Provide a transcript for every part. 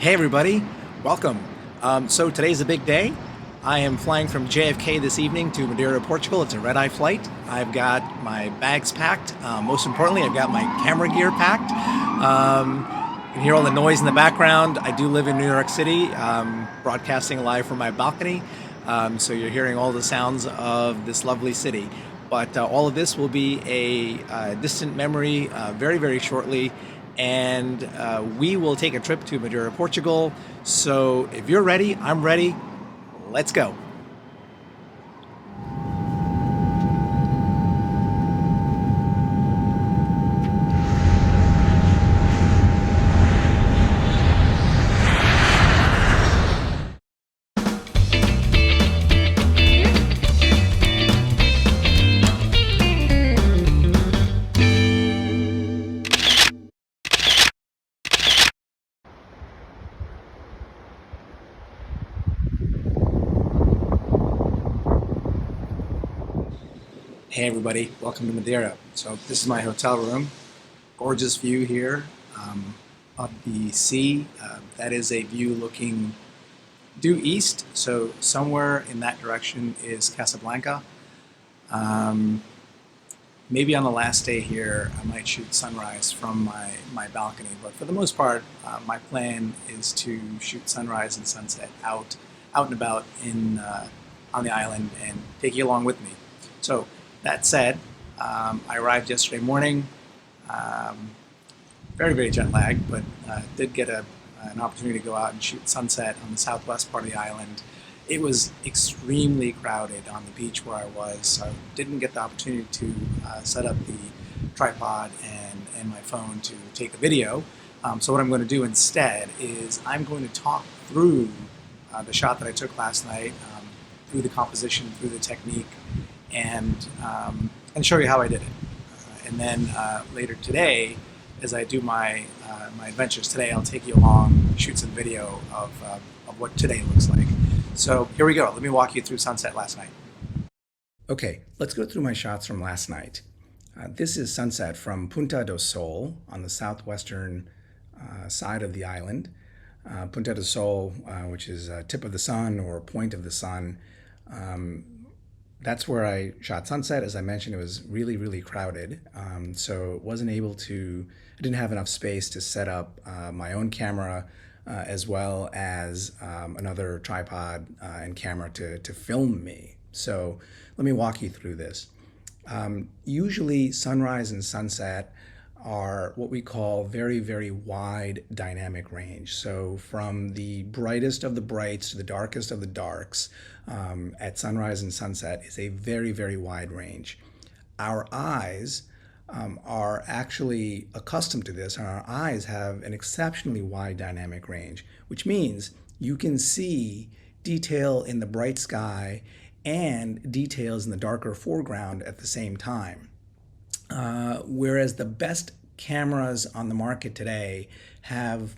Hey everybody, welcome. So today's a big day. I am flying from JFK this evening to Madeira, Portugal. It's a red-eye flight. I've got my bags packed. Most importantly, I've got my camera gear packed. You can hear all the noise in the background. I do live in New York City, broadcasting live from my balcony. So you're hearing all the sounds of this lovely city. But all of this will be a distant memory very, very shortly. And we will take a trip to Madeira, Portugal. So if you're ready, I'm ready. Let's go. Hey everybody, welcome to Madeira. So this is my hotel room. Gorgeous view here of the sea. That is a view looking due east. So somewhere in that direction is Casablanca. Maybe on the last day here, I might shoot sunrise from my balcony. But for the most part, my plan is to shoot sunrise and sunset out and about on the island and take you along with me. So that said, I arrived yesterday morning, very, very jet lagged, but did get an opportunity to go out and shoot sunset on the southwest part of the island. It was extremely crowded on the beach where I was, so I didn't get the opportunity to set up the tripod and my phone to take a video. So what I'm going to do instead is I'm going to talk through the shot that I took last night, through the composition, through the technique, and show you how I did it. And then later today, as I do my adventures today, I'll take you along, shoot some video of what today looks like. So here we go. Let me walk you through sunset last night. Okay, let's go through my shots from last night. This is sunset from Punta do Sol on the southwestern side of the island. Punta do Sol, which is tip of the sun or point of the sun. That's where I shot sunset. As I mentioned, it was really, really crowded. So I didn't have enough space to set up my own camera as well as another tripod and camera to film me. So let me walk you through this. Usually sunrise and sunset are what we call very, very wide dynamic range. So from the brightest of the brights to the darkest of the darks at sunrise and sunset is a very, very wide range. Our eyes are actually accustomed to this, and our eyes have an exceptionally wide dynamic range, which means you can see detail in the bright sky and details in the darker foreground at the same time. Whereas the best cameras on the market today have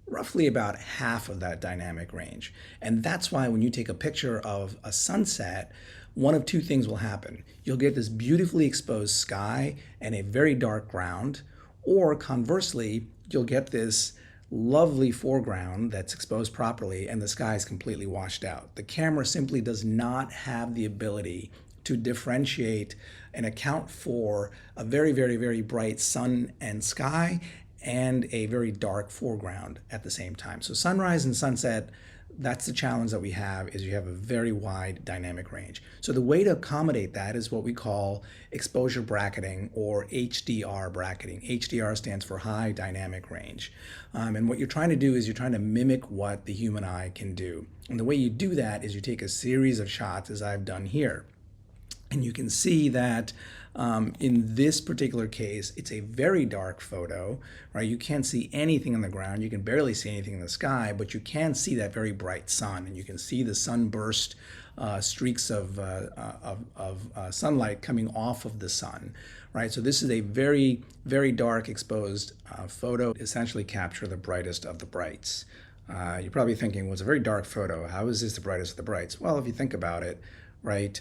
roughly about half of that dynamic range. And that's why when you take a picture of a sunset, one of two things will happen. You'll get this beautifully exposed sky and a very dark ground, or conversely, you'll get this lovely foreground that's exposed properly and the sky is completely washed out. The camera simply does not have the ability to differentiate and account for a very, very, very bright sun and sky and a very dark foreground at the same time. So sunrise and sunset, that's the challenge that we have, is you have a very wide dynamic range. So the way to accommodate that is what we call exposure bracketing or HDR bracketing. HDR stands for high dynamic range. And what you're trying to do is you're trying to mimic what the human eye can do. And the way you do that is you take a series of shots, as I've done here. And you can see that in this particular case, it's a very dark photo, right? You can't see anything on the ground. You can barely see anything in the sky, but you can see that very bright sun, and you can see the sunburst streaks of sunlight coming off of the sun, right? So this is a very, very dark exposed photo, essentially capture the brightest of the brights. You're probably thinking, well, it's a very dark photo. How is this the brightest of the brights? Well, if you think about it, right,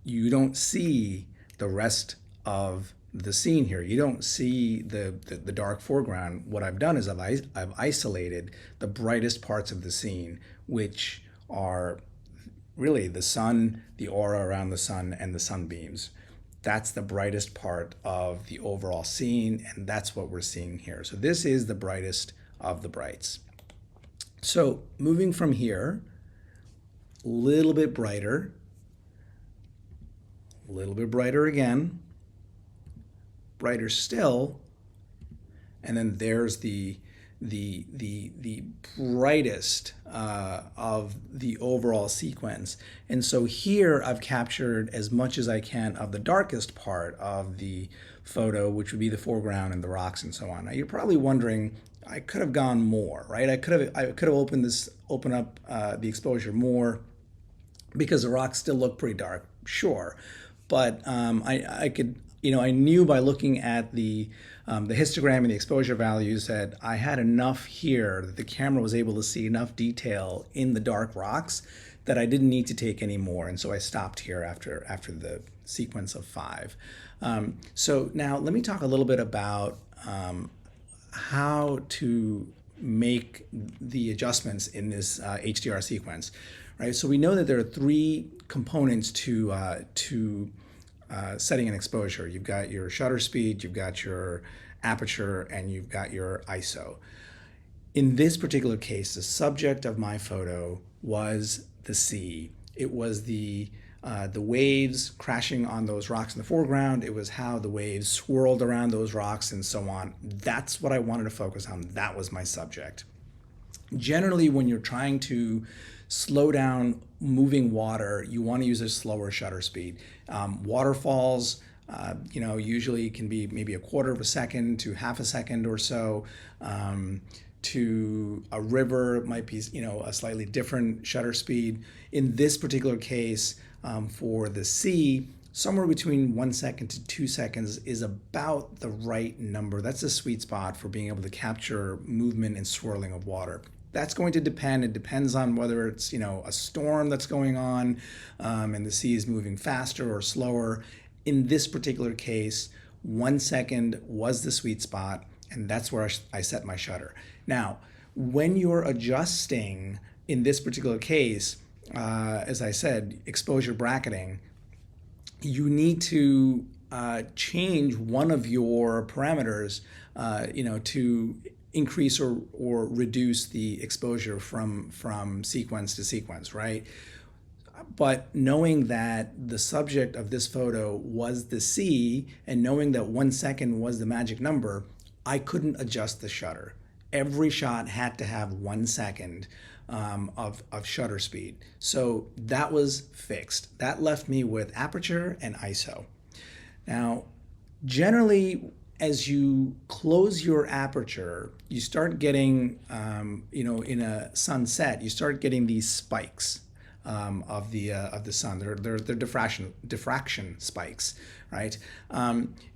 you don't see the rest of the scene here. You don't see the dark foreground. What I've done is I've isolated the brightest parts of the scene, which are really the sun, the aura around the sun, and the sunbeams. That's the brightest part of the overall scene, and that's what we're seeing here. So this is the brightest of the brights. So moving from here, a little bit brighter, a little bit brighter again, brighter still, and then there's the brightest of the overall sequence. And so here I've captured as much as I can of the darkest part of the photo, which would be the foreground and the rocks and so on. Now you're probably wondering, I could have gone more, right? I could have opened up the exposure more, because the rocks still look pretty dark, sure. But I could, I knew by looking at the histogram and the exposure values that I had enough here, that the camera was able to see enough detail in the dark rocks that I didn't need to take any more. And so I stopped here after the sequence of 5. So now let me talk a little bit about how to make the adjustments in this HDR sequence. Right, so we know that there are 3 components to setting an exposure. You've got your shutter speed, you've got your aperture, and you've got your ISO. In this particular case, the subject of my photo was the sea. It was the waves crashing on those rocks in the foreground. It was how the waves swirled around those rocks and so on. That's what I wanted to focus on. That was my subject. Generally, when you're trying to slow down moving water, you want to use a slower shutter speed. Waterfalls, usually can be maybe a quarter of a second to half a second or so. To a river, it might be a slightly different shutter speed. In this particular case, for the sea, somewhere between 1 second to 2 seconds is about the right number. That's the sweet spot for being able to capture movement and swirling of water. That's going to depend. It depends on whether it's a storm that's going on and the sea is moving faster or slower. In this particular case, 1 second was the sweet spot, and that's where I set my shutter. Now, when you're adjusting in this particular case, as I said, exposure bracketing, you need to change one of your parameters, to increase or reduce the exposure from sequence to sequence, right? But knowing that the subject of this photo was the sea, and knowing that 1 second was the magic number, I couldn't adjust the shutter. Every shot had to have 1 second of shutter speed. So that was fixed. That left me with aperture and ISO. Now, generally, as you close your aperture, you start getting, in a sunset, you start getting these spikes of the sun. They're diffraction spikes, right?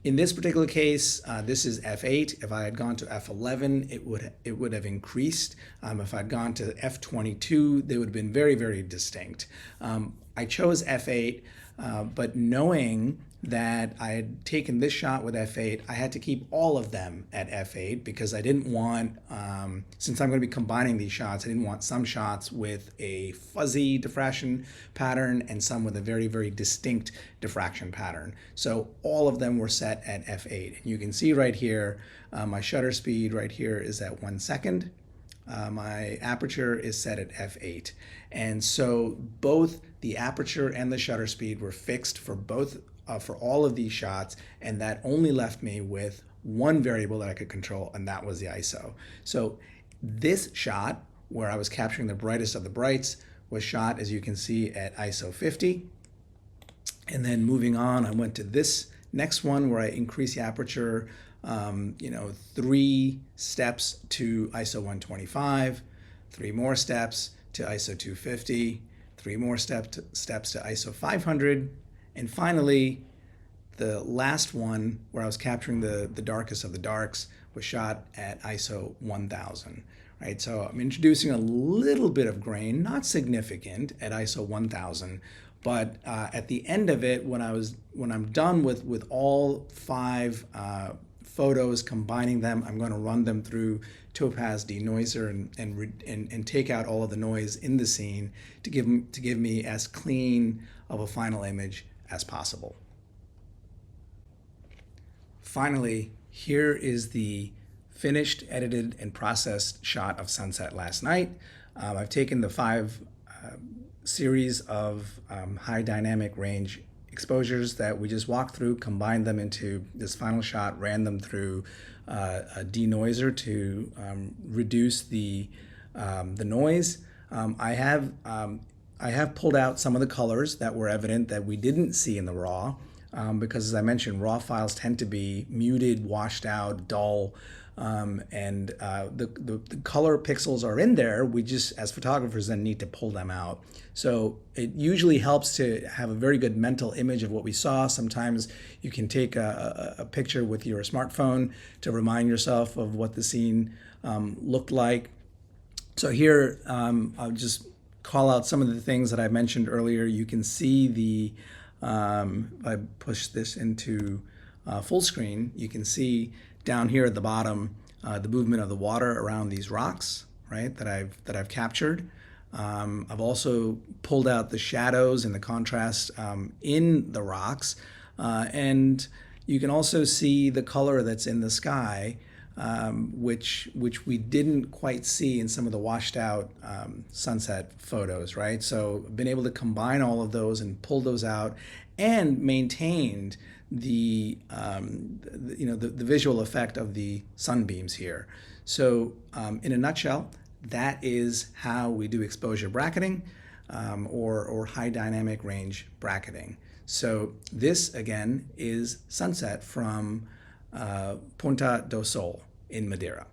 In this particular case, this is f8. If I had gone to f11, it would have increased. If I'd gone to f22, they would have been very, very distinct. I chose f8, but knowing that I had taken this shot with f8, I had to keep all of them at f8 because I didn't want, since I'm going to be combining these shots, I didn't want some shots with a fuzzy diffraction pattern and some with a very, very distinct diffraction pattern. So all of them were set at f8. And you can see right here, my shutter speed right here is at 1 second. My aperture is set at f8. And so both the aperture and the shutter speed were fixed for for all of these shots, and that only left me with one variable that I could control, and that was the ISO. So this shot, where I was capturing the brightest of the brights, was shot, as you can see, at ISO 50. And then moving on, I went to this next one where I increased the aperture 3 steps to ISO 125, 3 more steps to ISO 250, 3 more steps to ISO 500, and finally, the last one where I was capturing the darkest of the darks was shot at ISO 1000, right? So I'm introducing a little bit of grain, not significant, at ISO 1000, But at the end of it, when I'm done with all five photos, combining them, I'm going to run them through Topaz Denoiser and take out all of the noise in the scene to give me as clean of a final image as possible. Finally, here is the finished, edited, and processed shot of sunset last night. I've taken the five series of high dynamic range exposures that we just walked through, combined them into this final shot, ran them through a denoiser to reduce the noise. I have pulled out some of the colors that were evident that we didn't see in the raw, because as I mentioned, raw files tend to be muted, washed out, dull, and the color pixels are in there. We just, as photographers, then need to pull them out. So it usually helps to have a very good mental image of what we saw. Sometimes you can take a picture with your smartphone to remind yourself of what the scene looked like. So here, I'll just call out some of the things that I mentioned earlier. You can see the, if I push this into full screen, you can see down here at the bottom the movement of the water around these rocks, right, that I've captured. I've also pulled out the shadows and the contrast in the rocks, and you can also see the color that's in the sky, which we didn't quite see in some of the washed out sunset photos, right? So I've been able to combine all of those and pull those out, and maintained the visual effect of the sunbeams here. So in a nutshell, that is how we do exposure bracketing, or high dynamic range bracketing. So this again is sunset from Punta do Sol in Madeira.